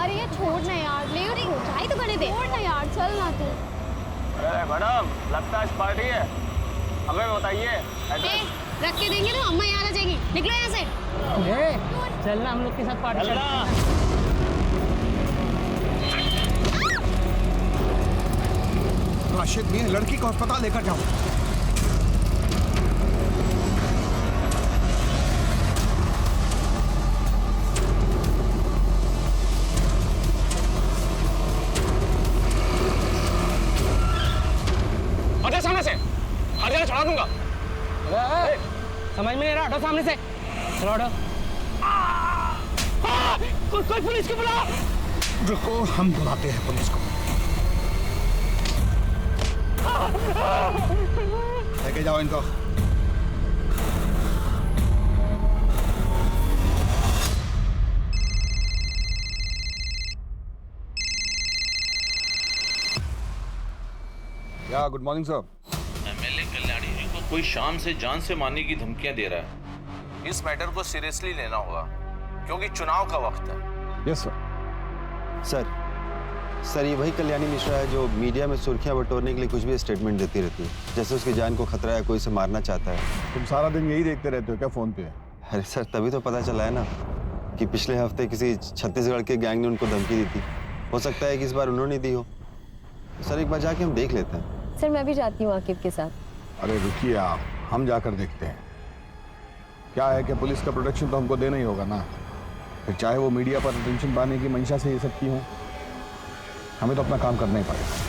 अरे ये छोड़ ना यार, लेट हो जाए तो करने दे। छोड़ ना यार, चल ना तू। अरे मैडम, लगता है पार्टी है, हमें बताइए। रख के देंगे तो अम्मा यहाँ आ जाएगी। निकलो यहाँ से। चलना हम लोग के साथ पार्टी करते हैं। राशिद मियां, लड़की को अस्पताल लेकर जाओ। हटे सामने से, हर जगह चढ़ा दूंगा। समझ में नहीं रहा, हटो सामने से। चलो हटो। कोई पुलिस को बुलाओ। रुको, हम बुलाते हैं पुलिस को। लेके जाओ इनको। या good morning sir. MLA Kalyani ji को कोई शाम से जान से मारने की धमकियां दे रहा है। इस मैटर को सीरियसली लेना होगा क्योंकि चुनाव का वक्त है। Yes sir. सर ये वही कल्याणी मिश्रा है जो मीडिया में सुर्खियां बटोरने के लिए कुछ भी स्टेटमेंट देती रहती है, जैसे उसकी जान को खतरा है, कोई उसे मारना चाहता है। तुम सारा दिन यही देखते रहते हो क्या फोन पे? अरे सर तभी तो पता चला है ना कि पिछले हफ्ते किसी छत्तीसगढ़ के गैंग ने उनको धमकी दी थी। हो सकता है कि इस बार उन्होंने दी हो। सर एक बार जाके हम देख लेते हैं। सर मैं भी जाती हूँ आकिब के साथ। अरे रुकिए आप, हम जाकर देखते हैं। क्या है कि पुलिस का प्रोटेक्शन तो हमको देना ही होगा ना, फिर चाहे वो मीडिया पर अटेंशन पाने की मंशा से ये सब की हो, हमें तो अपना काम करना ही पड़ेगा।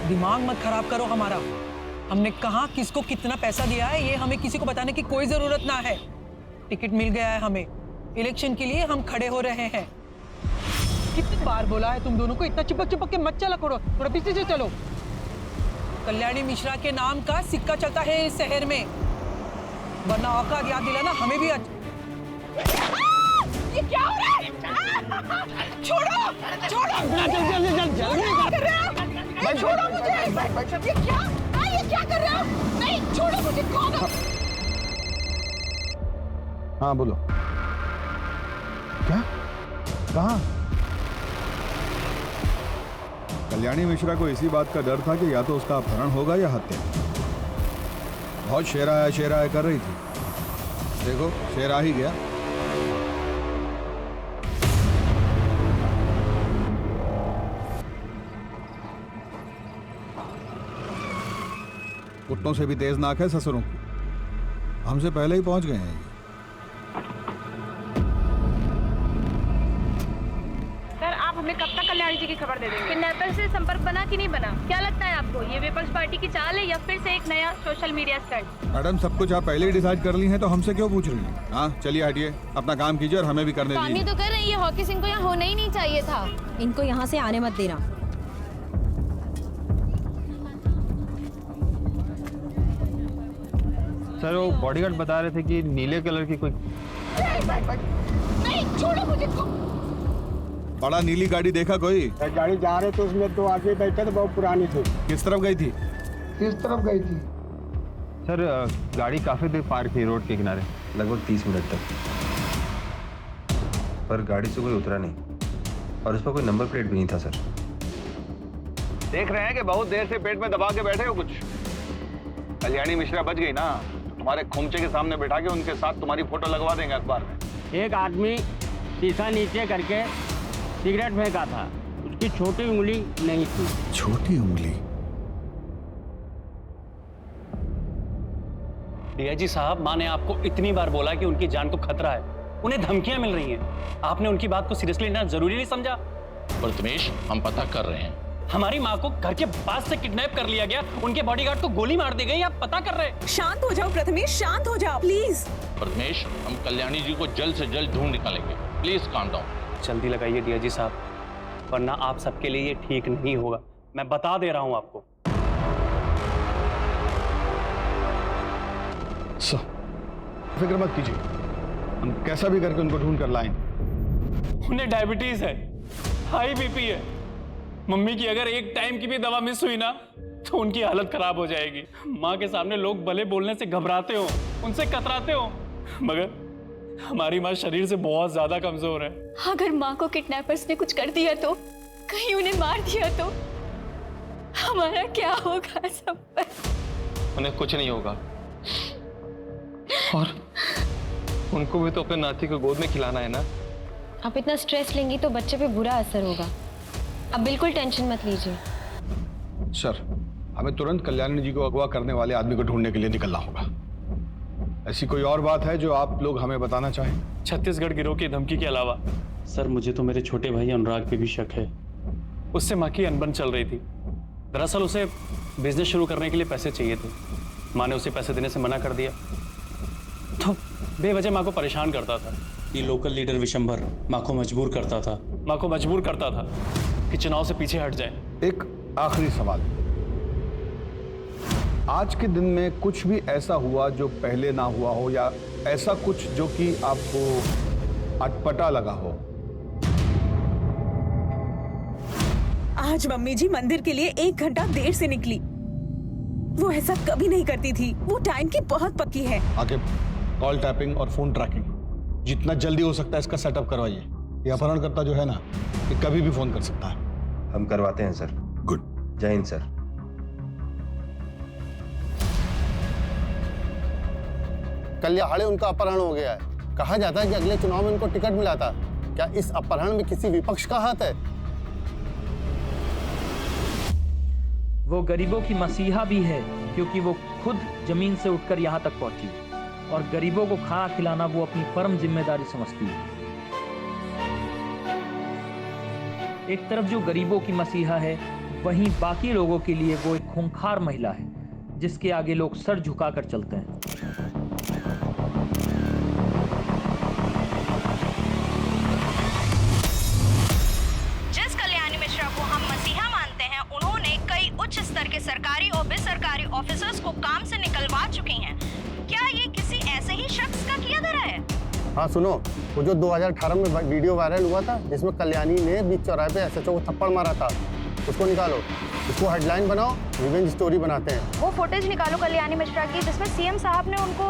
दिमाग मत खराब करो हमारा। हमने कहा किसको कितना पैसा दिया है ये हमें किसी को बताने की कोई जरूरत ना है। टिकट मिल गया है हमें, इलेक्शन के लिए हम खड़े हो रहे हैं। कितनी बार बोला है तुम दोनों को इतना चिपक चिपक के मत चला करो, थोड़ा पीछे से चलो। कल्याणी मिश्रा के नाम का सिक्का चलता है इस शहर में, वरना औकात याद दिलाना हमें भी। ये क्या हो रहा है? छोड़ो, छोड़ो। छोड़ो मुझे। ये क्या कर रहे हो? नहीं, छोड़ो मुझे। कौन हो? हाँ बोलो। क्या? कहाँ? कल्याणी मिश्रा को इसी बात का डर था कि या तो उसका अपहरण होगा या हत्या। बहुत शेरा कर रही थी। देखो शेर आ ही गया। कुत्तों से भी तेज नाक है ससुरों की। हमसे पहले ही पहुंच गए हैं। सर आप हमें कब तक कल्याणी जी की खबर दे देंगे? किडनैपर से संपर्क बना कि नहीं बना? क्या लगता है आपको, ये विपक्ष पार्टी की चाल है या फिर से एक नया सोशल मीडिया स्टंट? मैडम सब कुछ आप पहले ही डिसाइड कर ली हैं तो हमसे क्यों पूछ रही हैं? हाँ चलिए हटिए, अपना काम कीजिए और हमें भी करने दीजिए। काम ही तो कर रही है। हॉकी सिंह को यहाँ होना ही नहीं चाहिए था। इनको यहाँ से आने मत देना। सर वो बॉडीगार्ड बता रहे थे कि नीले कलर की कोई। नहीं, छोड़ो मुझे। बड़ा नीली गाड़ी देखा कोई? गाड़ी जा रहे तो उसमें 2 आदमी बैठे थे, बहुत पुरानी थी। किस तरफ गई थी? किस तरफ गई थी? सर गाड़ी काफी देर पार्क थी रोड के किनारे, लगभग 30 मिनट तक, पर गाड़ी से कोई उतरा नहीं और उस पर कोई नंबर प्लेट भी नहीं था। सर देख रहे हैं कि बहुत देर से पेट में दबा के बैठे हो कुछ। कल्याणी मिश्रा बच गई ना, तुम्हारे खोमचे के सामने बैठा के उनके साथ तुम्हारी फोटो लगवा देंगे अखबार में। एक आदमी शीशा नीचे करके सिगरेट फेंका था, उसकी छोटी उंगली नहीं थी। छोटी उंगली? डीआईजी साहब, माँ ने आपको इतनी बार बोला कि उनकी जान को खतरा है, उन्हें धमकियां मिल रही हैं। आपने उनकी बात को सीरियसली लेना जरूरी नहीं समझा? प्रथमेश, हम पता कर रहे हैं। हमारी माँ को घर के पास से किडनैप कर लिया गया, उनके बॉडीगार्ड को गोली मार दी गई, आप पता कर रहे हैं। शांत हो जाओ प्रथमेश, शांत हो जाओ प्लीज। प्रथमेश, हम कल्याणी जी को जल्द से जल्द ढूंढ निकालेंगे। Please calm down. जल्दी लगाइए डीआईजी साहब, वरना आप सबके लिए ये ठीक नहीं होगा। मैं बता दे रहा हूँ आपको। सो फिक्र मत कीजिए, हम कैसा भी करके उनको ढूंढ कर लाएंगे। उन्हें डायबिटीज है, हाई बीपी है। मम्मी की अगर एक टाइम की भी दवा मिस हुई ना तो उनकी हालत खराब हो जाएगी। माँ के सामने लोग भले बोलने से घबराते हो, उनसे कतराते हो, मगर हमारी माँ शरीर से बहुत ज्यादा कमजोर है। अगर माँ को किडनैपर्स ने कुछ कर दिया तो, कहीं उन्हें मार दिया तो हमारा क्या होगा सब पर? उन्हें कुछ नहीं होगा, और उनको भी तो अपने नाती को गोद में खिलाना है ना। आप इतना स्ट्रेस लेंगी तो बच्चे पे बुरा असर होगा। अब बिल्कुल टेंशन मत लीजिए। सर, हमें तुरंत कल्याणी जी को अगवा करने वाले आदमी को ढूंढने के लिए निकलना होगा। ऐसी कोई और बात है जो आप लोग हमें बताना चाहें? छत्तीसगढ़ गिरोह की धमकी के अलावा सर, मुझे तो मेरे छोटे भाई अनुराग पे भी शक है। उससे माँ की अनबन चल रही थी। दरअसल उसे बिजनेस शुरू करने के लिए पैसे चाहिए थे। माँ ने उसे पैसे देने से मना कर दिया, तो बेवजह माँ को परेशान करता था। ये लोकल लीडर विशंभर माँ को मजबूर करता था कि चुनाव से पीछे हट जाए। एक आखिरी सवाल, आज के दिन में कुछ भी ऐसा हुआ जो पहले ना हुआ हो, या ऐसा कुछ जो कि आपको अटपटा लगा हो? आज मम्मी जी मंदिर के लिए 1 घंटा देर से निकली। वो ऐसा कभी नहीं करती थी, वो टाइम की बहुत पक्की है। आगे कॉल टैपिंग और फोन ट्रैकिंग जितना जल्दी हो सकता है इसका सेटअप करवाइए। ये अपहरणकर्ता जो है ना, ये कभी भी फोन कर सकता है। हम करवाते हैं सर। गुड। जय हिंद सर। कल यहाड़े उनका अपहरण हो गया है। कहा जाता है कि अगले चुनाव में उनको टिकट मिला था। क्या इस अपहरण में किसी विपक्ष का हाथ है? वो गरीबों की मसीहा भी है, क्योंकि वो खुद जमीन से उठकर यहाँ तक पहुंची, और गरीबों को खाना खिलाना वो अपनी परम जिम्मेदारी समझती है। एक तरफ जो गरीबों की मसीहा है, वहीं बाकी लोगों के लिए वो एक खूंखार महिला है, जिसके आगे लोग सर झुकाकर चलते हैं। जिस कल्याणी मिश्रा को हम मसीहा मानते हैं, उन्होंने कई उच्च स्तर के सरकारी और बेसरकारी ऑफिसर्स को काम से निकलवा चुकी हैं। क्या ये किसी ऐसे ही शख्स का किया धरा है? हाँ सुनो, वो जो 2018 में वीडियो वायरल हुआ था जिसमें कल्याणी ने बीच चौराहे पे एसएचओ को थप्पड़ मारा था, उसको निकालो, उसको हेडलाइन बनाओ, रिवेंज स्टोरी बनाते हैं। वो फुटेज निकालो कल्याणी मिश्रा की, जिसमें सीएम साहब ने उनको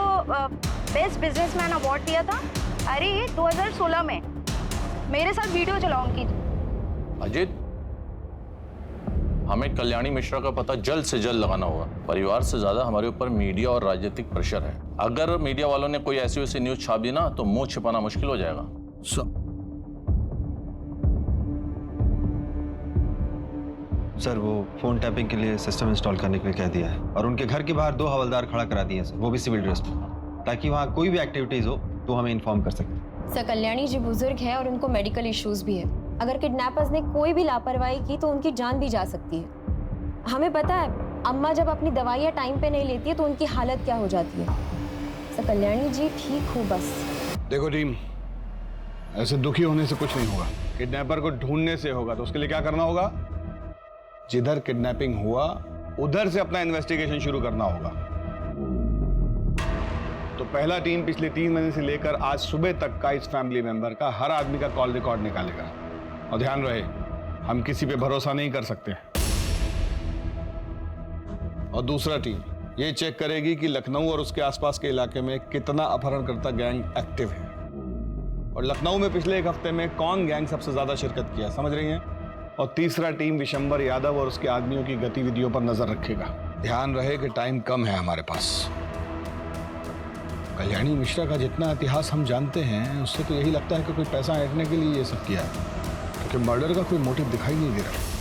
बेस्ट बिजनेसमैन अवार्ड दिया था। अरे ये 2016 में। मेरे साथ वीडियो चलाओ उनकी। अजीत, हमें कल्याणी मिश्रा का पता जल्द से जल्द लगाना होगा। परिवार से ज्यादा हमारे ऊपर मीडिया और राजनीतिक प्रेशर है। अगर मीडिया वालों ने कोई ऐसी वैसी न्यूज छाप दी ना तो मुंह छिपाना मुश्किल हो जाएगा। सर, वो फोन टैपिंग के लिए सिस्टम इंस्टॉल करने के लिए कह दिया है, और उनके घर के बाहर 2 हवलदार खड़ा करा दिए हैं सर, वो भी सिविल ड्रेस में, ताकि वहाँ कोई भी एक्टिविटीज हो तो हमें इन्फॉर्म कर सकें। सर, कल्याणी जी बुजुर्ग है और उनको मेडिकल इश्यूज भी है। अगर किडनैपर्स ने कोई भी लापरवाही की तो उनकी जान भी जा सकती है। हमें पता है, अम्मा जब अपनी दवाइयाँ टाइम पे नहीं लेती है तो उनकी हालत क्या हो जाती है। सर, कल्याणी जी ठीक हो बस। देखो टीम, ऐसे दुखी होने से कुछ नहीं होगा। किडनैपर को ढूंढने से होगा। तो उसके लिए क्या करना होगा? जिधर किडनैपिंग हुआ उधर से अपना इन्वेस्टिगेशन शुरू करना होगा। तो पहला टीम पिछले 3 महीने से लेकर आज सुबह तक का इस फैमिली मेंबर का हर आदमी का कॉल रिकॉर्ड निकालेगा। और ध्यान रहे, हम किसी पे भरोसा नहीं कर सकते। और दूसरा टीम ये चेक करेगी कि लखनऊ और उसके आसपास के इलाके में कितना अपहरणकर्ता गैंग एक्टिव है, और लखनऊ में पिछले 1 हफ्ते में कौन गैंग सबसे ज्यादा शिरकत किया, समझ रही हैं? और तीसरा टीम विशंबर यादव और उसके आदमियों की गतिविधियों पर नजर रखेगा। ध्यान रहे कि टाइम कम है हमारे पास। कल्याणी मिश्रा का जितना इतिहास हम जानते हैं, उससे तो यही लगता है कि कोई पैसा ऐंठने के लिए ये सब किया है, क्योंकि मर्डर का कोई मोटिव दिखाई नहीं दे रहा।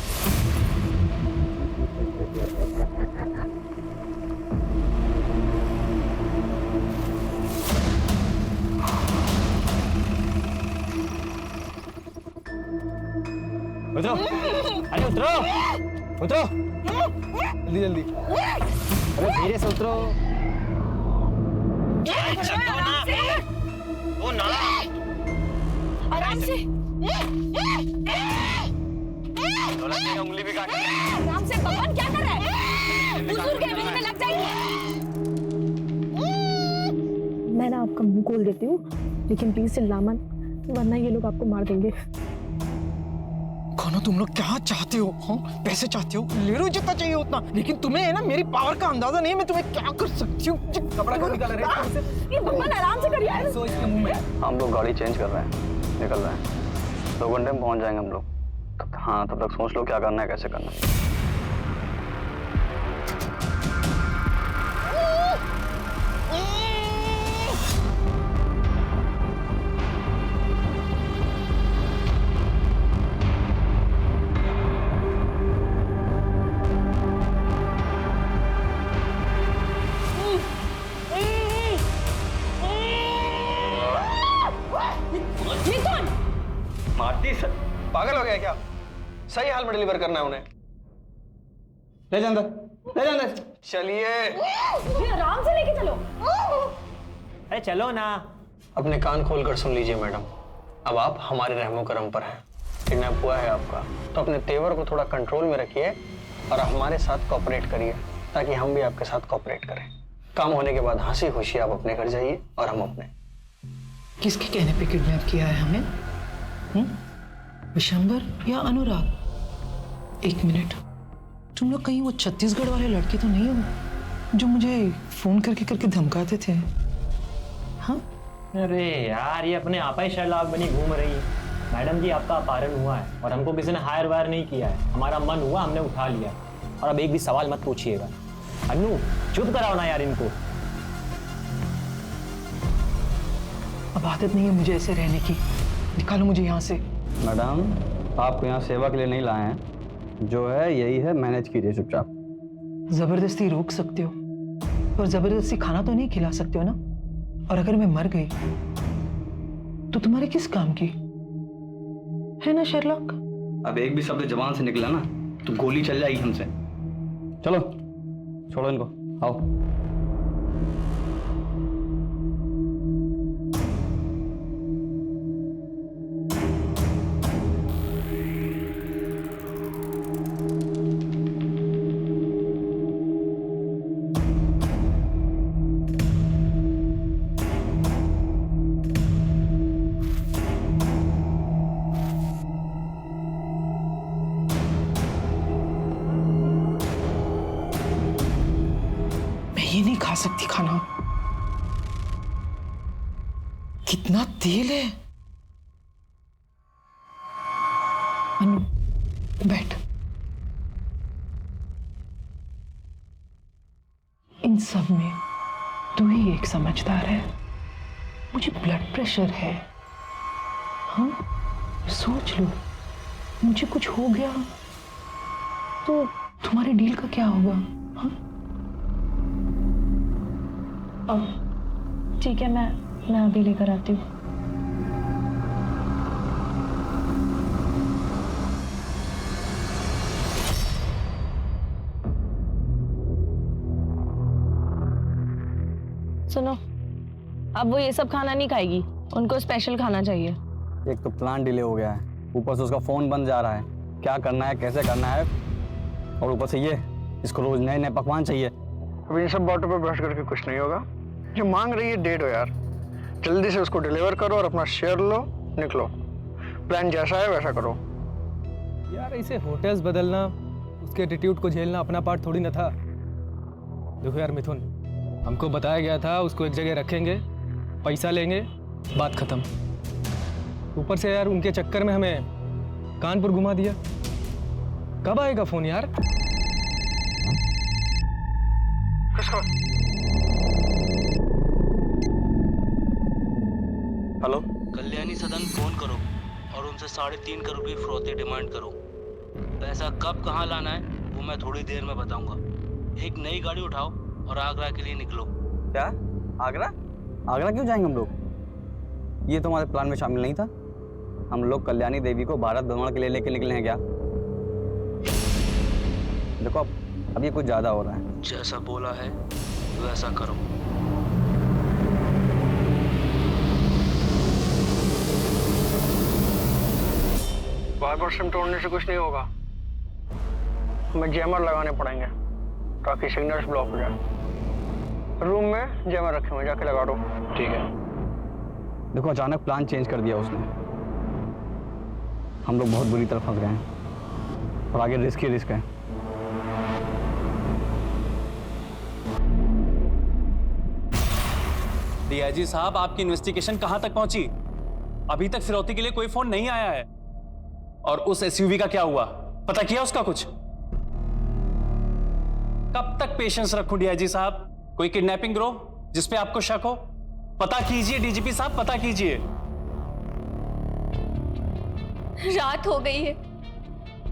उतरो, अरे उतरो, उतरो, जल्दी जल्दी, अरे धीरे से उतरो। आराम से। उंगली भी काट। आराम से। पवन क्या कर रहा है? बुजुर्ग है, में लग जाएगी। मैं ना आपका मुंह खोल देती हूँ, लेकिन प्लीज चिल्ला मत, वरना ये लोग आपको मार देंगे। कौन हो तुम लोग? क्या चाहते हो? हाँ, पैसे चाहते हो? ले लो जितना चाहिए उतना, लेकिन तुम्हें है ना मेरी पावर का अंदाजा नहीं है, मैं तुम्हें क्या कर सकती हूँ। कपड़ा क्यों निकाल रहे हो? ये भगवान आराम से करिए। सो इसके मुंह में। हम लोग गाड़ी चेंज कर रहे हैं, निकल रहे हैं, 2 घंटे में पहुंच जाएंगे हम लोग। हाँ, तब तक सोच लो क्या करना है, कैसे करना है। पागल हो गया क्या? सही हाल में डिलीवर करना है उन्हें। ले जा अंदर, ले जा अंदर। चलिए आराम से लेके चलो। अरे चलो ना। अपने कान खोलकर सुन लीजिए मैडम, अब आप हमारे रहमो करम पर हैं। किडनैप हुआ है आपका, तो अपने तेवर को थोड़ा कंट्रोल में रखिए और हमारे साथ कोऑपरेट करिए, ताकि हम भी आपके साथ कोऑपरेट करें। काम होने के बाद हंसी खुशी आप अपने घर जाइए और हम अपने। किसके कहने पे किडनैप किया है हमें? विशंबर या अनुराग? 1 मिनट, तुम लोग कहीं वो छत्तीसगढ़ वाले लड़के तो नहीं हो जो मुझे फोन करके करके धमकाते थे? हाँ? अरे यार, ये अपने आप ही शर्लाक बनी घूम रही है। मैडम जी, आपका अपहरण हुआ है और हमको किसी ने हायर वायर नहीं किया है। हमारा मन हुआ, हमने उठा लिया। और अब एक भी सवाल मत पूछिएगा। अनु, चुप कराओ ना यार इनको। अब आदत नहीं है मुझे ऐसे रहने की, निकालो मुझे यहाँ से। मैडम, आपको यहाँ सेवा के लिए नहीं लाए हैं, जो है यही है, मैनेज कीजिए चुपचाप। जबरदस्ती रोक सकते हो, पर जबरदस्ती खाना तो नहीं खिला सकते हो ना। और अगर मैं मर गई तो तुम्हारे किस काम की है ना शेरलॉक? अब एक भी शब्द जबान से निकला ना तो गोली चल जाएगी हमसे। चलो छोड़ो इनको, आओ। ये नहीं खा सकती खाना, कितना तेल है। अनु, बैठ। इन सब में तू ही एक समझदार है। मुझे ब्लड प्रेशर है। हाँ, सोच लो, मुझे कुछ हो गया तो तुम्हारे डील का क्या होगा? हाँ? ठीक है, मैं अभी लेकर आती हूँ। सुनो, अब वो ये सब खाना नहीं खाएगी, उनको स्पेशल खाना चाहिए। एक तो प्लान डिले हो गया है, ऊपर से उसका फोन बंद जा रहा है। क्या करना है, कैसे करना है, और ऊपर से ये इसको रोज नए नए पकवान चाहिए। अब इन सब बातों पर बहस करके कुछ नहीं होगा। जो मांग रही है दे दो यार, जल्दी से उसको डिलीवर करो और अपना शेयर लो, निकलो। प्लान जैसा है वैसा करो। यार ऐसे होटल्स बदलना, उसके एटीट्यूड को झेलना अपना पार्ट थोड़ी ना था। देखो यार मिथुन, हमको बताया गया था उसको एक जगह रखेंगे, पैसा लेंगे, बात खत्म। ऊपर से यार उनके चक्कर में हमें कानपुर घुमा दिया। कब आएगा फोन यार? हेलो, कल्याणी सदन फोन करो और उनसे 3.5 करोड़ की फिरौती डिमांड करो। पैसा कब कहाँ लाना है वो मैं थोड़ी देर में बताऊंगा। एक नई गाड़ी उठाओ और आगरा के लिए निकलो। क्या? आगरा? आगरा क्यों जाएंगे हम लोग? ये तो हमारे प्लान में शामिल नहीं था। हम लोग कल्याणी देवी को भारत भ्रमण के लिए लेके निकले हैं क्या? देखो अब ये कुछ ज्यादा हो रहा है। जैसा बोला है वैसा करो। बार-बार सिम तोड़ने से कुछ नहीं होगा, हमें जैमर लगाने पड़ेंगे ताकि सिग्नल्स ब्लॉक हो जाए। रूम में जैमर रखे हुए, जाके लगा दो। ठीक है। देखो अचानक प्लान चेंज कर दिया उसने, हम लोग बहुत बुरी तरह फंस गए हैं और आगे रिस्क ही रिस्क है। डीआईजी साहब, आपकी इन्वेस्टिगेशन कहां तक पहुंची? अभी तक फिरौती के लिए कोई फोन नहीं आया है। और उस एसयूवी का क्या हुआ, पता किया उसका कुछ? कब तक पेशेंस रखूं डीआईजी साहब? कोई किडनैपिंग ग्रोह जिसपे आपको शक हो? पता कीजिए डीजीपी साहब, पता कीजिए। रात हो गई है,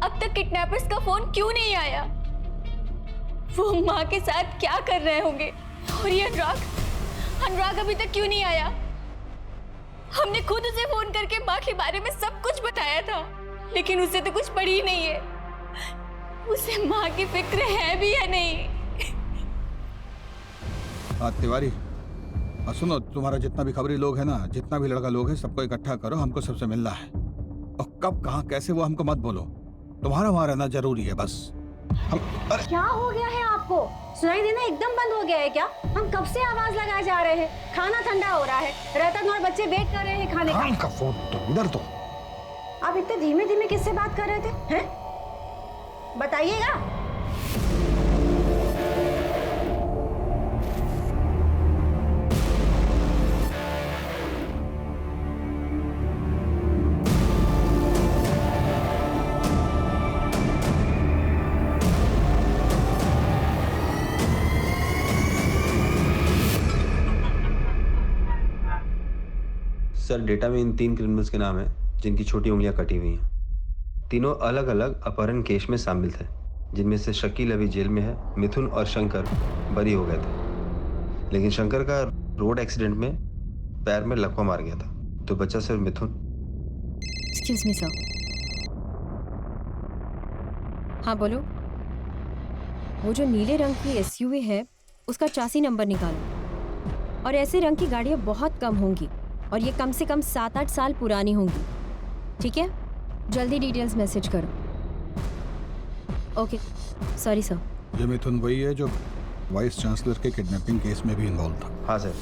अब तक किडनैपर्स का फोन क्यों नहीं आया? वो माँ के साथ क्या कर रहे होंगे? और ये अनुराग अभी तक क्यों नहीं आया? हमने खुद उसे फोन करके माँ के बारे में सब कुछ बताया था, लेकिन उसे तो कुछ पड़ी ही नहीं है। उसे माँ की फिक्र है भी या नहीं? तिवारी, सुनो, तुम्हारा जितना भी खबरी लोग है ना, जितना भी लड़का लोग है, सबको इकट्ठा करो, हमको सबसे मिलना है। और कब कहाँ कैसे वो हमको मत बोलो, तुम्हारा वहां रहना जरूरी है बस। क्या हो गया है आपको? सुनाई देना एकदम बंद हो गया है क्या? हम कब से आवाज लगाए जा रहे हैं, खाना ठंडा हो रहा है, रतन और बच्चे वेट कर रहे हैं खाने का। फोन तो इधर तो। आप इतने धीमे धीमे किससे बात कर रहे थे, हैं? बताइएगा। सर, डेटा में इन 3 क्रिमिनल्स के नाम हैं जिनकी छोटी उंगलियां कटी हुई हैं। तीनों अलग अलग अपहरण केस में शामिल थे, जिनमें से शकील अभी जेल में है, मिथुन और शंकर बरी हो गए थे। लेकिन शंकर का रोड एक्सीडेंट में पैर में लकवा मार गया था, तो बचा सिर्फ मिथुन। Excuse me sir. हाँ बोलो। वो जो नीले रंग की एसयूवी है, उसका चासी नंबर निकालो। और ऐसे रंग की गाड़ियाँ बहुत कम होंगी, और ये कम से कम 7-8 साल पुरानी होंगी। ठीक है, जल्दी डिटेल्स मैसेज करो। Okay, sorry sir. ये मिथुन वही है जो वाइस चांसलर के किडनैपिंग केस में भी इन्वॉल्व था? हाँ सर,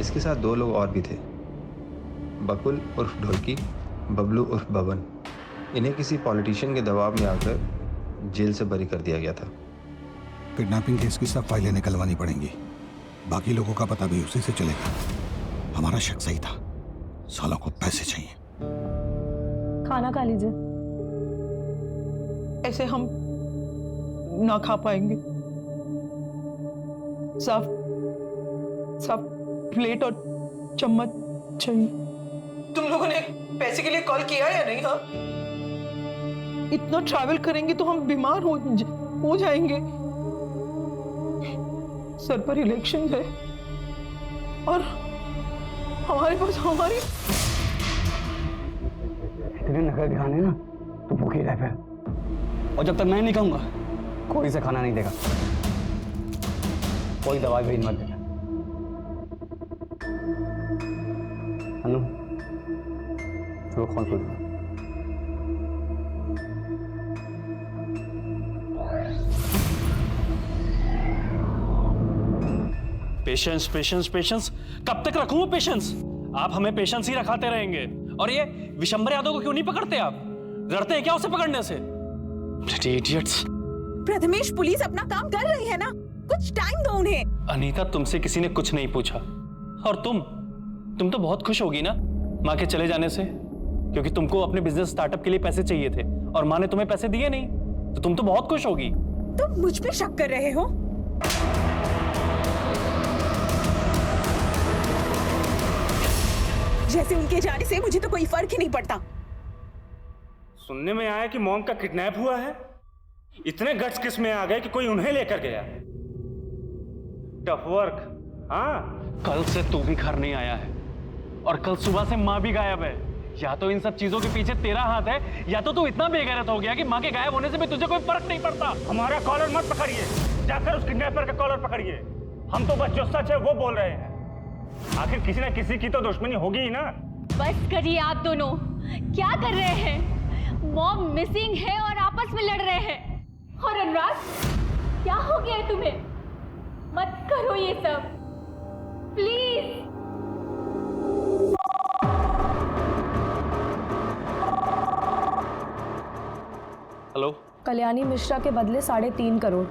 इसके साथ 2 लोग और भी थे, बकुल उर्फ ढोलकी, बबलू उर्फ बबन। इन्हें किसी पॉलिटिशियन के दबाव में आकर जेल से बरी कर दिया गया था। किडनैपिंग केस की सब फाइलें निकलवानी पड़ेंगी, बाकी लोगों का पता भी उसी से चलेगा। हमारा शक सही था, सालों को पैसे चाहिए। खाना खा लीजिए। ऐसे हम ना खा पाएंगे। साफ प्लेट और चम्मच चाहिए। तुम लोगों ने पैसे के लिए कॉल किया या नहीं? हाँ, इतना ट्रैवल करेंगे तो हम बीमार हो जाएंगे। सर पर इलेक्शन है और हमारे पास इतने नखरे दिखाने ना तो भूखे रह फिर, और जब तक मैं नहीं कहूंगा कोई से खाना नहीं देगा, कोई दवाई भी मत देना। अनु, चलो कॉल करो। पेशेंस पेशेंस पेशेंस, कब तक रखूं पेशेंस? आप हमें पेशेंस ही रखाते रहेंगे। और ये विशंबर यादव को क्यों नहीं पकड़ते आप? डरते हैं क्या उसे पकड़ने से? इडियट्स। प्रथमेश, पुलिस अपना काम कर रही है ना, कुछ टाइम दो उन्हें। अनीता, तुमसे किसी ने कुछ नहीं पूछा। और तुम तो बहुत खुश होगी ना माँ के चले जाने से, क्योंकि तुमको अपने बिजनेस स्टार्टअप के लिए पैसे चाहिए थे और माँ ने तुम्हें पैसे दिए नहीं, तो तुम तो बहुत खुश होगी। तुम मुझ पे शक कर रहे हो? जैसे उनके जाने से मुझे तो कोई फर्क ही नहीं पड़ता। सुनने में आया कि मॉम का किडनैप हुआ है। इतने गट्स किस में आ गए कि कोई उन्हें लेकर गया। Tough work. हाँ, कल से तू भी घर नहीं आया है और कल सुबह से माँ भी गायब है। या तो इन सब चीजों के पीछे तेरा हाथ है, या तो तू इतना बेगैरत हो गया कि माँ के गायब होने से भी तुझे कोई फर्क नहीं पड़ता। हमारा कॉलर मत पकड़िए, जाकर उस किडनैपर का कॉलर पकड़िए। हम तो बस जो सच है वो बोल रहे हैं। आखिर किसी ना किसी की तो दुश्मनी होगी ही ना। बस करिए आप दोनों, क्या कर रहे हैं? मॉम मिसिंग है और आपस में लड़ रहे हैं। और अनुराग, क्या हो गया है तुम्हें? मत करो ये सब प्लीज। हेलो, कल्याणी मिश्रा के बदले 3.5 करोड़।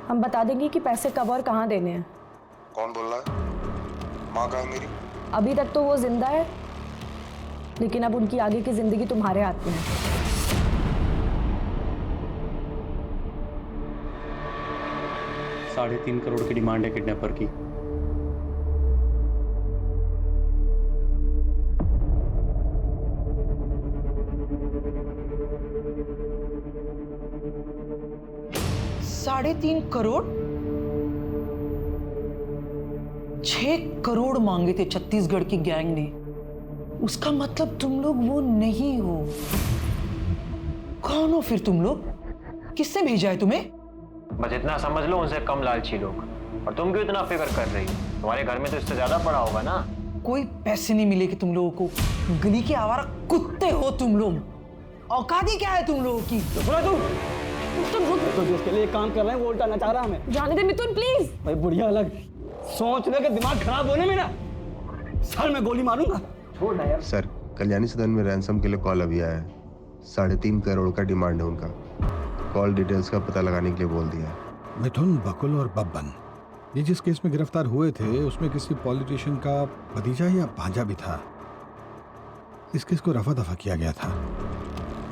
हम बता देंगे कि पैसे कब और कहाँ देने हैं। कौन बोल रहा है? माँ कहाँ है मेरी? अभी तक तो वो जिंदा है, लेकिन अब उनकी आगे की जिंदगी तुम्हारे हाथ में है। $3.5 करोड़ की डिमांड है किडनैपर की। $3.5 करोड़? 6 करोड़ मांगे थे छत्तीसगढ़ की गैंग ने। उसका मतलब तुम लोग वो नहीं हो। कौन हो फिर तुम लोग? किसने भेजा है तुम्हें? बस इतना समझ लो, उनसे कम लालची लोग। और तुम क्यों इतना फिक्र कर रही हो? तुम्हारे घर में तो इससे ज्यादा पड़ा होगा ना। कोई पैसे नहीं मिलेगे तुम लोगों को। गली के आवारा कुत्ते हो तुम लोग। औकात ही क्या है तुम लोगों की? तुम रुक तो जिसके लिए काम कर रहे हैं वो उल्टा नचा रहा हमें। जाने दे मिथुन प्लीज। भाई बुढ़िया अलग सोच ले के दिमाग खराब होने मेरा सर में गोली मारूंगा। छोड़ ना यार। सर, कल्याणी सदन में रैंसम के लिए कॉल अभी आया है। 3.5 करोड़ का डिमांड है उनका। कॉल डिटेल्स का पता लगाने के लिए बोल दिया है। मिथुन, बकुल और बब्बन, ये जिस केस में गिरफ्तार हुए थे उसमें किसी पॉलिटिशियन का भतीजा या भांजा भी था। इस केस को रफा दफा किया गया था।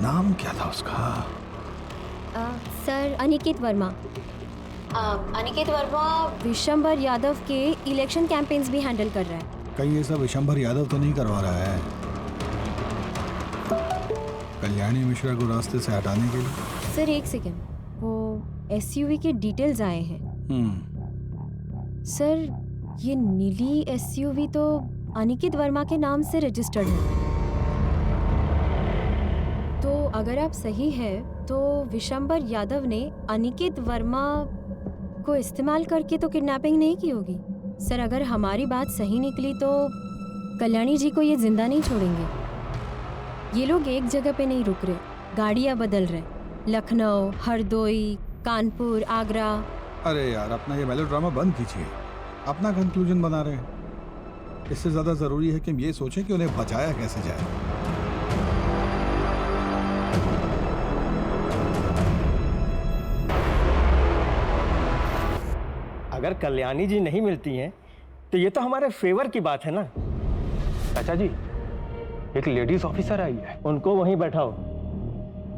नाम क्या था उसका? सर, अनिकेत वर्मा। अनिकेत वर्मा विशंबर यादव के इलेक्शन कैंपेन्स भी हैंडल कर रहा है। कहीं ये सब विशंबर यादव तो नहीं करवा रहा है कल्याणी मिश्रा को रास्ते से हटाने के लिए? सर एक सेकेंड, वो एसयूवी के डिटेल्स आए हैं। सर, ये नीली एसयूवी तो अनिकेत वर्मा के नाम से रजिस्टर्ड है। तो अगर आप सही है तो विशंबर यादव ने अनिकेत वर्मा को इस्तेमाल करके तो किडनैपिंग नहीं की होगी। सर, अगर हमारी बात सही निकली तो कल्याणी जी को ये जिंदा नहीं छोड़ेंगे। ये लोग एक जगह पे नहीं रुक रहे, गाड़ियाँ बदल रहे। लखनऊ, हरदोई, कानपुर, आगरा। अरे यार, अपना ये मेलोड्रामा बंद कीजिए। अपना कंक्लूजन बना रहे हैं। इससे ज्यादा जरूरी है कि हम ये सोचें कि उन्हें बचाया कैसे जाए। अगर कल्याणी जी नहीं मिलती हैं तो ये तो हमारे फेवर की बात है ना। चाचा जी, एक लेडीज ऑफिसर आई है, उनको वहीं बैठाओ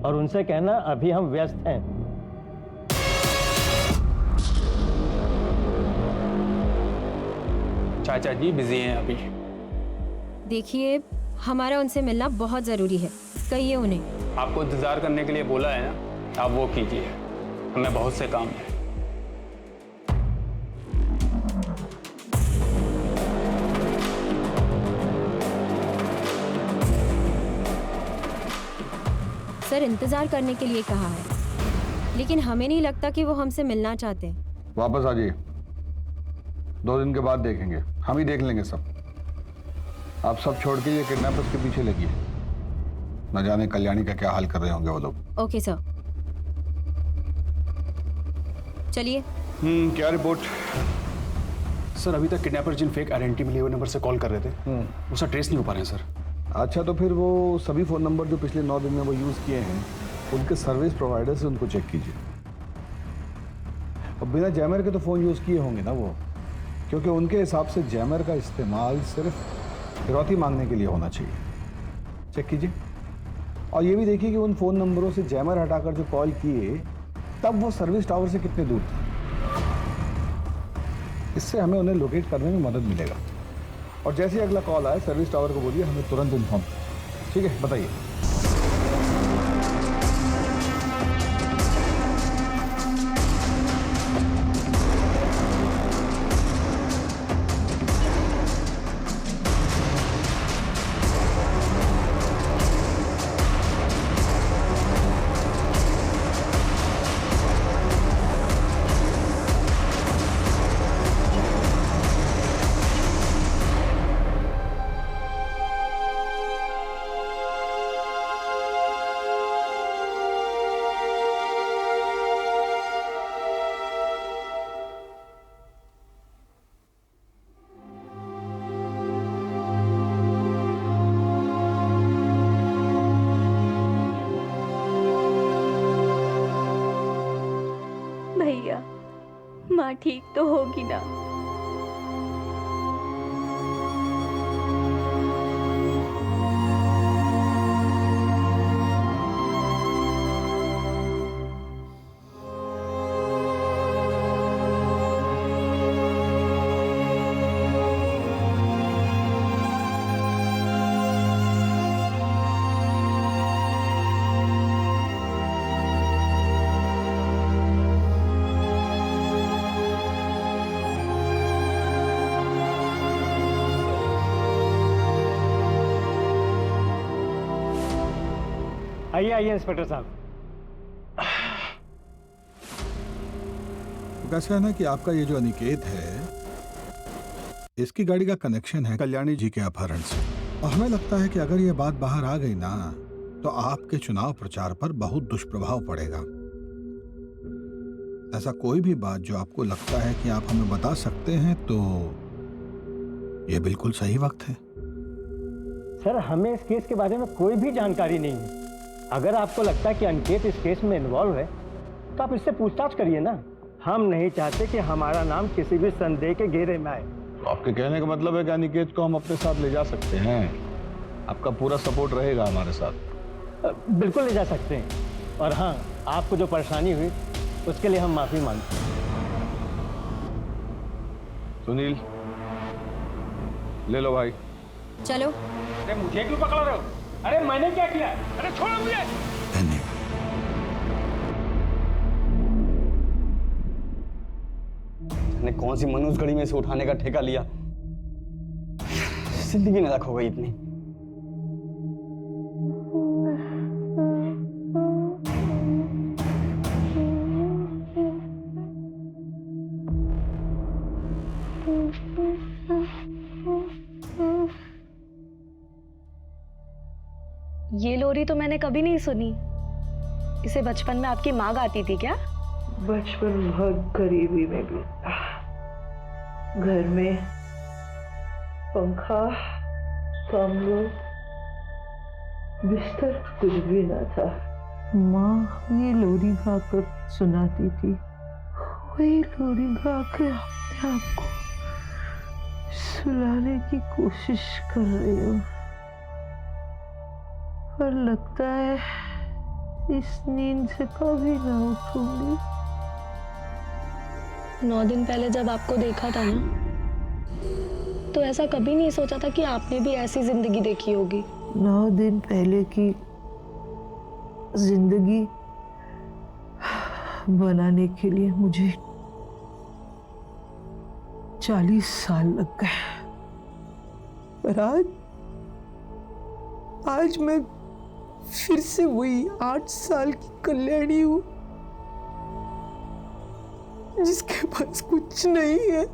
और उनसे कहना अभी हम व्यस्त हैं। चाचा जी बिजी हैं अभी। देखिए, हमारा उनसे मिलना बहुत जरूरी है, कहिए उन्हें। आपको इंतजार करने के लिए बोला है ना, आप वो कीजिए, हमें बहुत से काम है। सर, इंतजार करने के लिए कहा है, लेकिन हमें नहीं लगता कि वो हमसे मिलना चाहते हैं। वापस आ जाइए, 2 दिन के बाद देखेंगे, हम ही देख लेंगे सब। आप सब छोड़ के ये किडनैपर्स के पीछे लगिए। न जाने कल्याणी का क्या हाल कर रहे होंगे वो लोग। ओके सर, चलिए। क्या रिपोर्ट? सर, अभी तक किडनैपर जिन फेक आइडेंटिटी मिले हुए नंबर से कॉल कर रहे थे, उसका ट्रेस नहीं हो पा रहे हैं सर। अच्छा, तो फिर वो सभी फ़ोन नंबर जो पिछले 9 दिन में वो यूज़ किए हैं, उनके सर्विस प्रोवाइडर से उनको चेक कीजिए। अब बिना जैमर के तो फ़ोन यूज़ किए होंगे ना वो, क्योंकि उनके हिसाब से जैमर का इस्तेमाल सिर्फ फिरौती मांगने के लिए होना चाहिए। चेक कीजिए। और ये भी देखिए कि उन फ़ोन नंबरों से जैमर हटाकर जो कॉल किए, तब वो सर्विस टावर से कितने दूर थे। इससे हमें उन्हें लोकेट करने में मदद मिलेगा। और जैसे ही अगला कॉल आए, सर्विस टावर को बोलिए हमें तुरंत इन्फॉर्म। ठीक है, बताइए। भैया, माँ ठीक तो होगी ना? आइए आइए इंस्पेक्टर साहब। कैसा है ना कि आपका ये जो अनिकेत है, इसकी गाड़ी का कनेक्शन है कल्याणी जी के अपहरण से, और हमें लगता है कि अगर ये बात बाहर आ गई ना तो आपके चुनाव प्रचार पर बहुत दुष्प्रभाव पड़ेगा। ऐसा कोई भी बात जो आपको लगता है कि आप हमें बता सकते हैं तो ये बिल्कुल सही वक्त है। सर, हमें इस केस के बारे में कोई भी जानकारी नहीं है। अगर आपको लगता है कि अनिकेत इस केस में इन्वॉल्व है तो आप इससे पूछताछ करिए ना। हम नहीं चाहते कि हमारा नाम किसी भी संदेह के घेरे में आए। तो आपके कहने का मतलब है कि अनिकेत को हम अपने साथ ले जा सकते हैं? आपका पूरा सपोर्ट रहेगा हमारे साथ? बिल्कुल ले जा सकते हैं। और हाँ, आपको जो परेशानी हुई उसके लिए हम माफी मांगते हैं। सुनील, ले लो भाई। चलो। अरे मुझे क्यों पकड़ रहे हो? अरे मैंने क्या किया? अरे छोड़ो मुझे। ने कौन सी मनुष्य घड़ी में से उठाने का ठेका लिया, जिंदगी नरक हो गई इतनी। ये लोरी तो मैंने कभी नहीं सुनी। इसे बचपन में आपकी माँ गाती थी क्या? बचपन बहुत गरीबी में बीता। घर में पंखा, कमरा, बिस्तर कुछ भी न था। माँ ये लोरी गाकर सुनाती थी। वही लोरी गाकर अपने आप को सुलाने की कोशिश कर रही हूँ, पर लगता है इस नींद से कभी ना उठूंगी। 9 दिन पहले जब आपको देखा था ना, तो ऐसा कभी नहीं सोचा था कि आपने भी ऐसी जिंदगी देखी होगी। 9 दिन पहले की जिंदगी बनाने के लिए मुझे 40 साल लग गए, पर आज मैं फिर से वही 8 साल की कल्याणी हूँ जिसके पास कुछ नहीं है।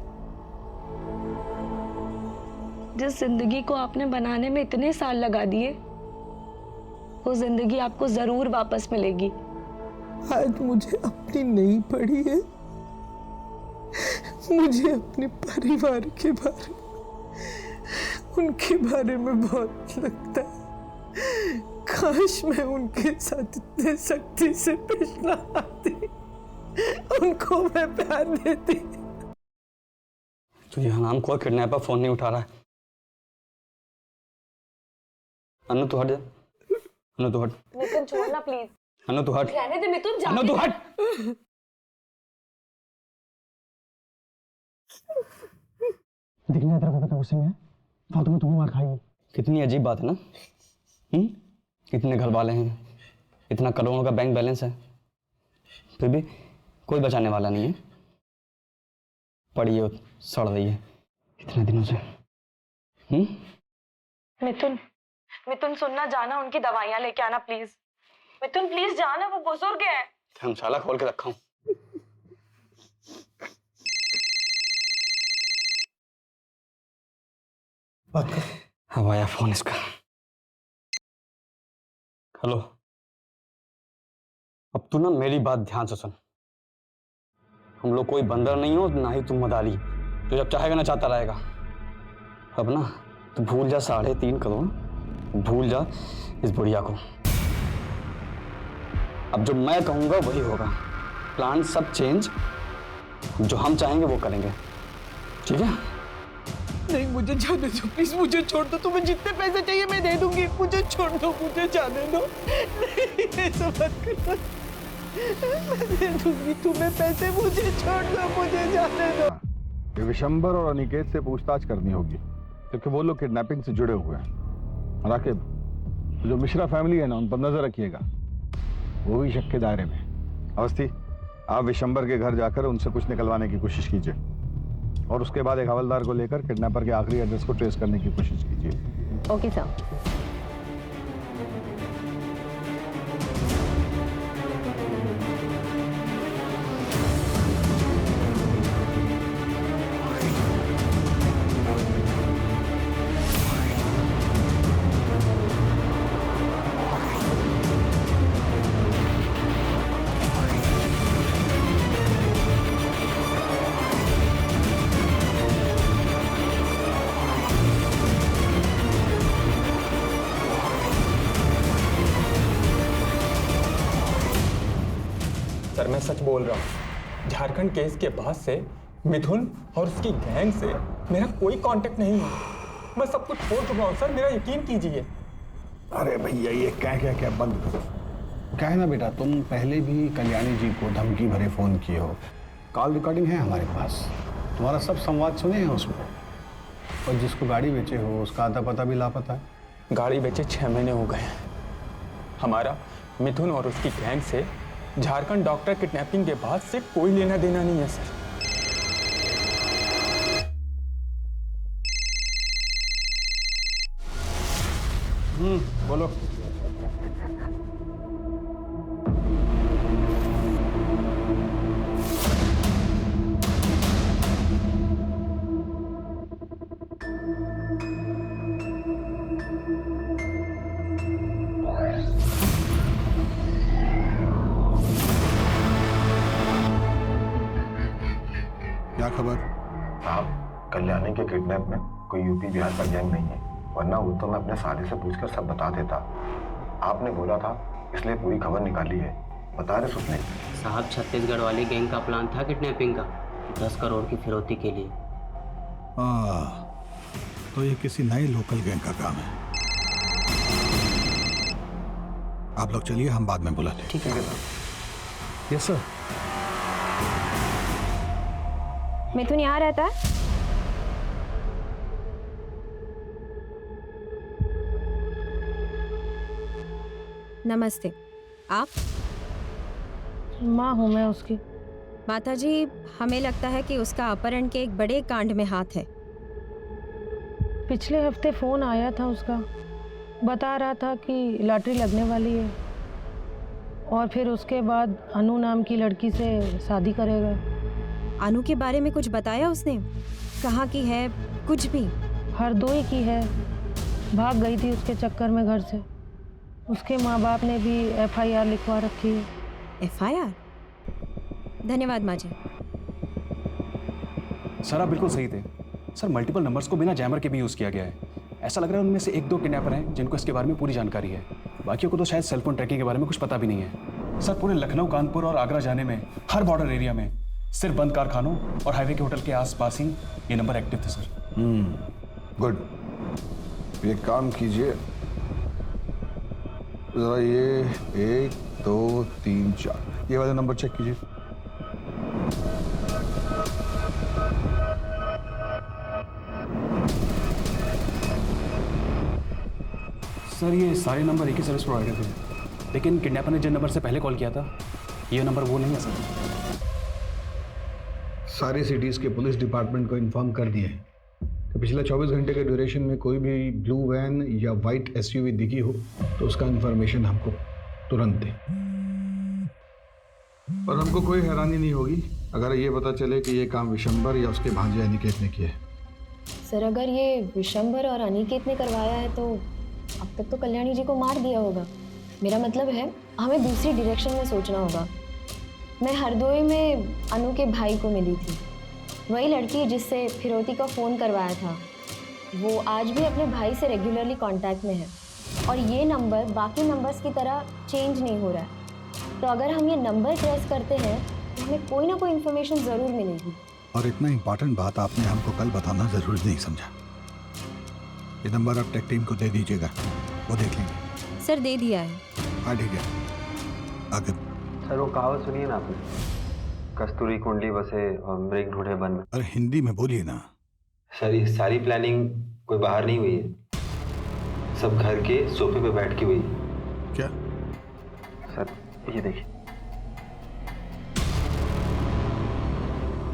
जिस जिंदगी को आपने बनाने में इतने साल लगा दिए, वो जिंदगी आपको जरूर वापस मिलेगी। आज मुझे अपनी नहीं पड़ी है, मुझे अपने परिवार के बारे में, उनके बारे में बहुत लगता है। काश मैं उनके साथ इतने सख्ती से पेश न आती, उनको मैं प्यार देती। तो यह नाम कोई किडनैपर फोन नहीं उठा रहा है। अनु तू हट जा। अनु तू हट। मिथुन छोड़ना प्लीज। अनु तू हट। रहने दे मिथुन, जाने अनु तू दे। हट। दिखने तेरे को पता गुस्से में है, फालतू में तुम्हें मार खाएगी। कितनी अजीब बात है ना। इतने घर वाले हैं, इतना करोड़ों का बैंक बैलेंस है, फिर भी कोई बचाने वाला नहीं है। पड़ी है, सड़ रही है इतने दिनों से। मिथुन सुनना, जाना, उनकी दवाइयां लेके आना प्लीज। मिथुन प्लीज जाना, वो बुजुर्ग है। धर्मशाला खोल के रखा हूं। अब आया फोन इसका। हेलो, अब तू ना मेरी बात ध्यान से सुन। हम लोग कोई बंदर नहीं हो, ना ही तुम मदारी जो जब चाहेगा ना चाहता रहेगा। अब ना तू भूल जा 3.5 करोड़, भूल जा इस बुढ़िया को। अब जो मैं कहूंगा वही होगा। प्लान सब चेंज, जो हम चाहेंगे वो करेंगे, ठीक है? नहीं, मुझे जाने दो प्लीज, मुझे छोड़ दो। तुम्हें जितने पैसे चाहिए मैं दे दूंगी, मुझे छोड़ दो, मुझे जाने दो। नहीं, ऐसा मत करो, मैं दे दूंगी तुम्हें पैसे, मुझे छोड़ दो, मुझे जाने दो। ये विशंबर और अनिकेत से पूछताछ करनी होगी, क्योंकि वो लोग किडनैपिंग से जुड़े हुए हैं। राकिब, जो मिश्रा फैमिली है ना, उन पर नजर रखिएगा, वो भी शक के दायरे में। अवस्थी, आप विशंबर के घर जाकर उनसे कुछ निकलवाने की कोशिश कीजिए, और उसके बाद एक हवलदार को लेकर किडनैपर के आखिरी एड्रेस को ट्रेस करने की कोशिश कीजिए। Okay sir. सर मैं सच बोल रहा हूँ, झारखंड केस के बाद से मिथुन और उसकी गैंग से मेरा कोई कांटेक्ट नहीं है। मैं सब कुछ छोड़ चुका हूँ सर, मेरा यकीन कीजिए। अरे भैया, ये क्या बंद करो। क्या है ना बेटा, तुम पहले भी कल्याणी जी को धमकी भरे फोन किए हो, कॉल रिकॉर्डिंग है हमारे पास, तुम्हारा सब संवाद सुने हैं उसमें। और जिसको गाड़ी बेचे हो उसका आता पता भी लापता है। गाड़ी बेचे 6 महीने हो गए हैं। हमारा मिथुन और उसकी गैंग से झारखंड डॉक्टर किडनैपिंग के बाद से कोई लेना देना नहीं है सर। बोलो। क्या खबर? साहब, कल्याणी के किडनैप में कोई यूपी बिहार का गैंग नहीं है, वरना वो तो मैं अपने साले से पूछकर सब बता देता। आपने बोला था इसलिए पूरी खबर निकाली है। बता रहे सुपने साहब, छत्तीसगढ़ वाली गैंग का प्लान था किडनैपिंग का, 10 करोड़ की फिरौती के लिए। तो ये किसी नए लोकल गैंग का काम है। आप लोग चलिए, हम बाद में बुलाते हैं। ठीक है। Yes sir. मिथुन यहाँ रहता है? नमस्ते, आप? माँ हूँ मैं उसकी। माता जी, हमें लगता है कि उसका अपहरण के एक बड़े कांड में हाथ है। पिछले हफ्ते फोन आया था उसका, बता रहा था कि लॉटरी लगने वाली है और फिर उसके बाद अनु नाम की लड़की से शादी करेगा। अनु के बारे में कुछ बताया उसने? कहाँ की है? कुछ भी? हरदोई की है, भाग गई थी उसके चक्कर में घर से। उसके माँ बाप ने भी FIR लिखवा रखी है। FIR? धन्यवाद माँ जी। सर आप बिल्कुल सही थे सर, मल्टीपल नंबर्स को बिना जैमर के भी यूज़ किया गया है। ऐसा लग रहा है उनमें से 1-2 किडनैपर हैं जिनको इसके बारे में पूरी जानकारी है, बाकियों को तो शायद सेलफोन ट्रैकिंग के बारे में कुछ पता भी नहीं है। सर पूरे लखनऊ, कानपुर और आगरा जाने में हर बॉर्डर एरिया में सिर्फ बंद कारखानों और हाईवे के होटल के आसपास ही ये नंबर एक्टिव थे सर। गुड। ये काम कीजिए जरा, ये 1 2 3 4 ये वाले नंबर चेक कीजिए। सर ये सारे नंबर एक ही सर्विस प्रोवाइडर थे, लेकिन किडनैपर ने जिन नंबर से पहले कॉल किया था ये नंबर वो नहीं है सर। सारी सिटीज़ के पुलिस डिपार्टमेंट को इन्फॉर्म कर दिए कि पिछले 24 घंटे के ड्यूरेशन में कोई भी ब्लू वैन या वाइट SUV दिखी हो तो उसका इन्फॉर्मेशन हमको तुरंत दें। और हमको कोई हैरानी नहीं होगी अगर ये पता चले कि ये काम विशंबर या उसके भांजे अनिकेत ने किया है। सर, अगर ये विशंबर और अनिकेत ने करवाया है तो अब तक तो कल्याणी जी को मार दिया होगा। मेरा मतलब है हमें दूसरी डायरेक्शन में सोचना होगा। मैं हरदोई में अनु के भाई को मिली थी, वही लड़की जिससे फिरौती का फ़ोन करवाया था। वो आज भी अपने भाई से रेगुलरली कांटेक्ट में है और ये नंबर बाकी नंबर्स की तरह चेंज नहीं हो रहा है। तो अगर हम ये नंबर ट्रेस करते हैं तो हमें कोई ना कोई इन्फॉर्मेशन जरूर मिलेगी। और इतना इम्पोर्टेंट बात आपने हमको कल बताना जरूरी नहीं समझा। ये नंबर आप टेक टीम को दे दीजिएगा, वो देख लेंगे। सर दे दिया है। हाँ ठीक है, आगे। सर वो कहावत सुनिए ना आपने, कस्तूरी कुंडली बसे और मृग ढूंढे वन में। अरे हिंदी में बोलिए ना। सर ये सारी प्लानिंग कोई बाहर नहीं हुई है, सब घर के सोफे पे बैठ के हुई है। क्या? सर ये देखिए।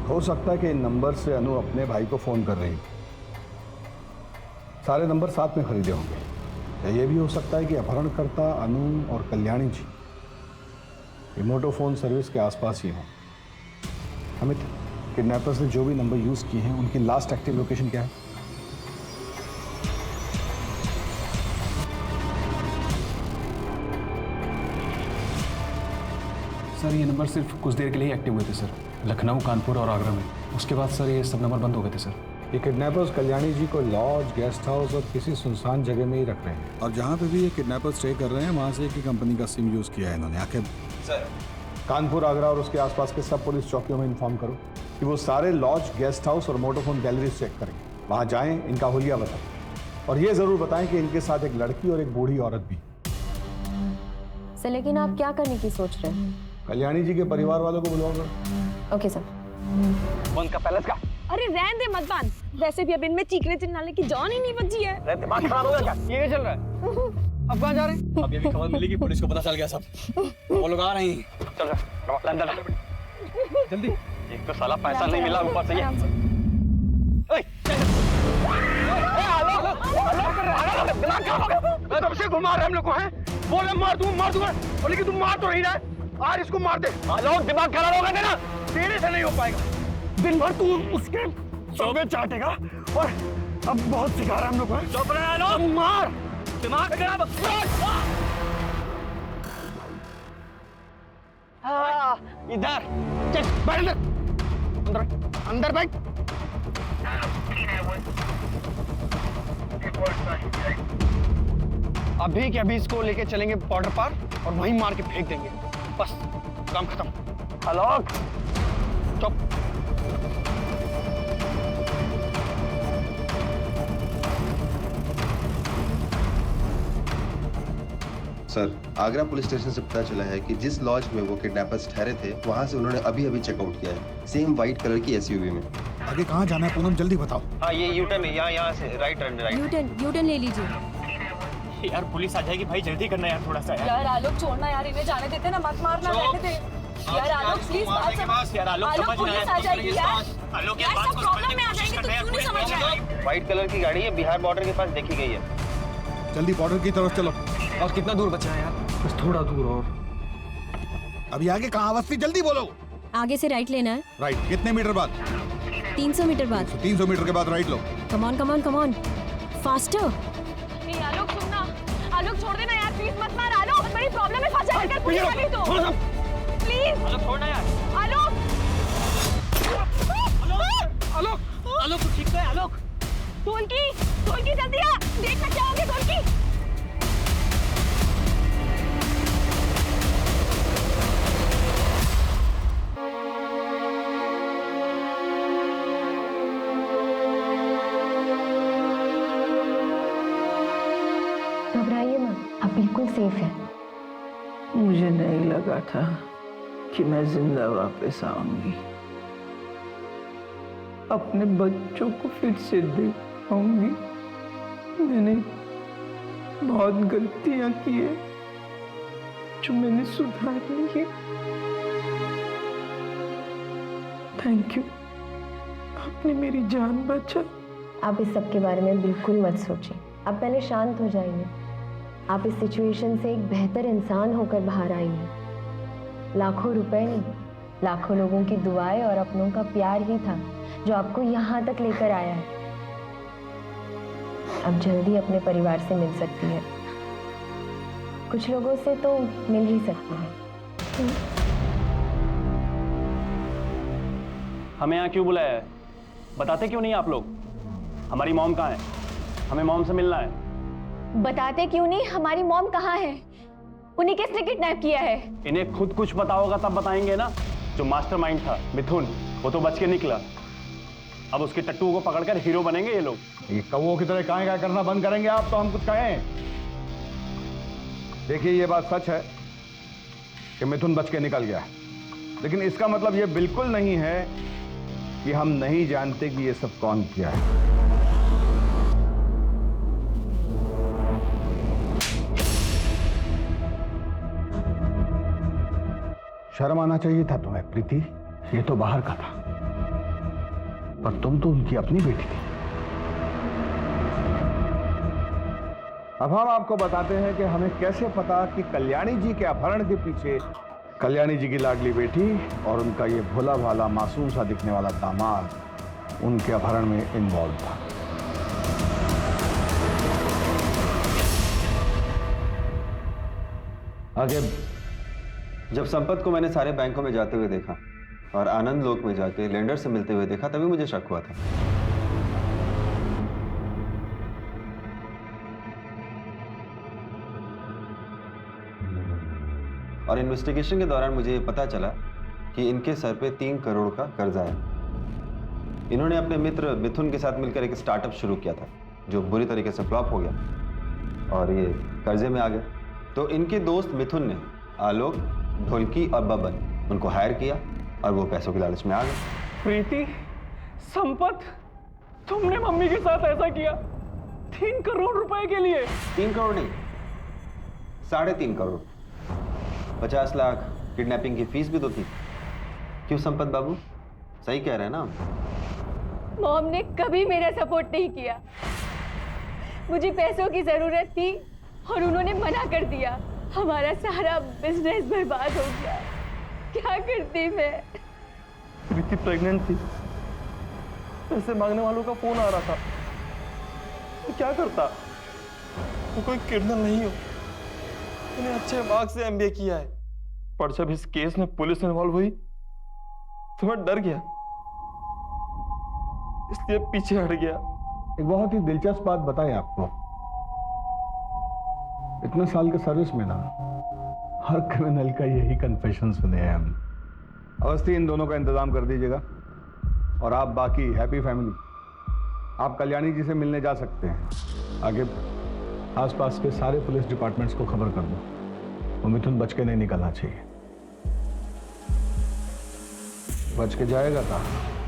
हो सकता है कि इन नंबर से अनु अपने भाई को फोन कर रही, सारे नंबर साथ में खरीदे होंगे। या ये भी हो सकता है कि अपहरणकर्ता अनु और कल्याणी जी रिमोटो फोन सर्विस के आसपास ही हों। अमित, किडनैपर्स ने जो भी नंबर यूज किए हैं उनकी लास्ट एक्टिव लोकेशन क्या है? सर ये नंबर सिर्फ कुछ देर के लिए एक्टिव हुए थे सर, लखनऊ, कानपुर और आगरा में। उसके बाद सर ये सब नंबर बंद हो गए थे सर। ये किडनैपर्स कल्याणी जी को लॉज, गेस्ट हाउस और किसी सुनसान जगह में ही रख रहे हैं। और जहाँ पे भी ये किडनैपर्स स्टे कर रहे हैं वहाँ से एक ही कंपनी का सिम यूज किया है इन्होंने। आखिर सर कानपुर, आगरा और उसके आसपास के सब पुलिस चौकियों में इन्फॉर्म करो कि वो सारे लॉज, गेस्ट हाउस और मोटोफोन गैलरी चेक करें। वहाँ जाएं, इनका हुलिया बताएं और ये जरूर बताएं कि इनके साथ एक लड़की और एक बूढ़ी औरत भी। सर लेकिन आप क्या करने की सोच रहे हैं? कल्याणी जी के परिवार वालों को बुलाओगे? Okay sir. कौन का पैलेस का? अरे रहने दे मत बांध, वैसे भी अब इनमें चीखने चिल्लाने की जान ही नहीं बची है। अरे दिमाग खराब हो गया क्या? ये चल रहा है? अब कहाँ जा रहे हैं? अब ये भी खबर मिली कि पुलिस को पता चल गया सब, वो लोग आ रहे हैं। चल रहा अंदर जल्दी। एक तो साला पैसा नहीं मिला ऊपर से ये। दिमाग खराब हो गया। तब से घुमा रहे हम लोग को हैं। बोले मार दूंगा, लेकिन तुम मार तो नहीं रहा है। आज इसको मार दे। लोग दिमाग खराब हो गए ना, तेरे से नहीं हो पाएगा। दिन भर तू उसके चौबे चाटेगा और अब बहुत सिखा रहा है हम लोग को। चुप रहे लोग, मार। दिमाग खराब। इधर चल, बैठ अंदर बैठ। अभी के अभी इसको लेके चलेंगे बॉर्डर पार और वहीं मार के फेंक देंगे। बस काम खत्म। आलोक चुप। सर आगरा पुलिस स्टेशन से पता चला है कि जिस लॉज में वो किडनैपर्स ठहरे थे वहां से उन्होंने अभी चेकआउट किया है, सेम व्हाइट कलर की एसयूवी में। आगे कहाँ जाना है पूनम, जल्दी बताओ। हाँ ये यूटर्न है, यहाँ से राइट यूटर्न ले लीजिए। यार पुलिस आ जाएगी भाई, जल्दी करना यार थोड़ा सा। यार आलोक छोड़ना यार, इन्हें जाने देते ना, मत मारना, रहने दे यार। आलोक प्लीज बात समझ। यार आलोक पुलिस आ जाएगी यार। आलोक यार सब प्रॉब्लम में आ जाएंगे, तो क्यों नहीं समझ रहा है? व्हाइट कलर की गाड़ी है, बिहार बॉर्डर के पास देखी गई है। जल्दी बॉर्डर की तरफ चलो। और कितना दूर बचा है यार? बस थोड़ा दूर और। अभी आगे कहाँ अवस्थी, जल्दी बोलो। आगे से राइट लेना है। राइट कितने मीटर बाद? 300 मीटर बाद। 300 मीटर के बाद right low. Come on faster. नहीं आलोक सुनना, आलोक छोड़ देना यार, प्लीज मत मार आलोक, बड़ी प्रॉब्लम में फंस जाएगा अगर पुलिस आ गई तो। प्लीज आलोक छोड़ना यार। आलोक आलोक ठीक है आलोक। ढोलकी जल्दी आ, देखना क्या हो गया ढोलकी। घबराइए मत, आप बिल्कुल सेफ है। मुझे नहीं लगा था कि मैं जिंदा वापस आऊंगी, अपने बच्चों को फिर से देख पाऊंगी। मैंने बहुत गलतियां की है जो मैंने सुधारनी है। थैंक यू, आपने मेरी जान बचा। आप इस सब के बारे में बिल्कुल मत सोचिए, आप पहले शांत हो जाइए। आप इस सिचुएशन से एक बेहतर इंसान होकर बाहर आइए। लाखों रुपए नहीं, लाखों लोगों की दुआएं और अपनों का प्यार ही था जो आपको यहाँ तक लेकर आया है। अब जल्दी अपने परिवार से मिल सकती है, कुछ लोगों से तो मिल ही सकती है। हमें यहाँ क्यों बुलाया है? बताते क्यों नहीं आप लोग? हमारी मॉम कहाँ है? हमें मॉम से मिलना है। बताते क्यों नहीं? हमारी मॉम कहाँ है? उन्हें किसने किडनैप किया है? इन्हें खुद कुछ पता होगा तब बताएंगे ना। जो मास्टरमाइंड था मिथुन, वो तो बच के निकला। अब उसके टट्टू को पकड़कर हीरो बनेंगे ये लोग। ये कौवों की तरह काहे काहे करना बंद करेंगे आप, तो हम कुछ कहें। देखिए ये बात सच है कि मिथुन बच के निकल गया, लेकिन इसका मतलब ये बिल्कुल नहीं है कि हम नहीं जानते कि ये सब कौन किया है। शर्म आना चाहिए था तुम्हें प्रीति, ये तो बाहर का था, पर तुम तो उनकी अपनी बेटी थी। अब हम आपको बताते हैं कि हमें कैसे पता कि कल्याणी जी के अपहरण के पीछे कल्याणी जी की लाडली बेटी और उनका ये भोला भाला मासूम सा दिखने वाला दामाद उनके अपहरण में इन्वॉल्व था। आगे जब संपत को मैंने सारे बैंकों में जाते हुए देखा और आनंद लोक में जाके लेंडर से मिलते हुए देखा, तभी मुझे शक हुआ था। और इन्वेस्टिगेशन के दौरान मुझे ये पता चला कि इनके सर पे 3 करोड़ का कर्जा है। इन्होंने अपने मित्र मिथुन के साथ मिलकर एक स्टार्टअप शुरू किया था जो बुरी तरीके से फ्लॉप हो गया और ये कर्जे में आ गए। तो इनके दोस्त मिथुन ने आलोक, ढोलकी और बबन उनको हायर किया और वो पैसों की लालच में आ गए। प्रीति, संपत, तुमने मम्मी के साथ ऐसा किया 3 करोड़ रुपए के लिए? 3 करोड़ नहीं, 3.5 करोड़। 50 लाख किडनैपिंग की फीस भी तो थी। क्यों संपत बाबू, सही कह रहे हैं ना? मॉम ने कभी मेरा सपोर्ट नहीं किया। मुझे पैसों की जरूरत थी और उन्होंने मना कर दिया। हमारा सारा बिजनेस बर्बाद हो गया। क्या करती मैं? प्रीति प्रेग्नेंट थी, पैसे मांगने वालों का फोन आ रहा था, तो क्या करता? वो कोई क्रिमिनल नहीं हो, मैंने अच्छे मार्क्स से MBA किया है, पर जब इस केस में पुलिस इन्वॉल्व हुई तो मैं डर गया, इसलिए पीछे हट गया। एक बहुत ही दिलचस्प बात बताएं आपको, इतने साल के सर्विस में ना हर क्रिमिनल का यही कन्फेशन सुने हैं हम। अवस्थी, इन दोनों का इंतजाम कर दीजिएगा और आप बाकी हैप्पी फैमिली आप कल्याणी जी से मिलने जा सकते हैं। आगे आसपास के सारे पुलिस डिपार्टमेंट्स को खबर कर दो, वो मिथुन बच के नहीं निकलना चाहिए। बच के जाएगा कहाँ?